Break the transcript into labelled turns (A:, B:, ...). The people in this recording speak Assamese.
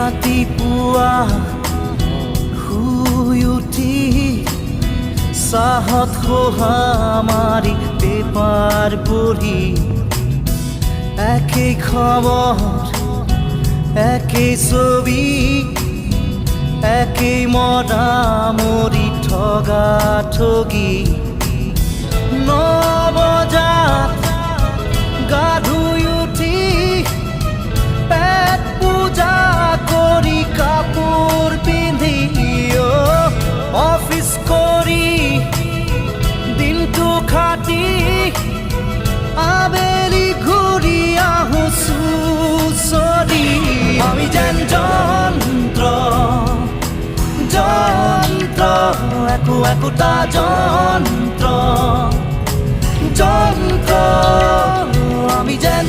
A: ৰাতিপুৱা শুই উঠি চাহত খোহা মাৰি পেপাৰ পঢ়ি একেই খবৰ একেই ছবি একেই মৰামৰি ঠগা ঠগি 9 বজাত গা ধুই উঠি পেট পূজা কৰি কাপোৰ পিন্ধি অফিচ কৰি দিনটো খাটি আবেলি ঘূৰি আহো চুচৰি আমি যেন যন্ত্ৰ যন্ত্ৰ একোটা যন্ত্ৰ যন্ত্ৰ আমি যেন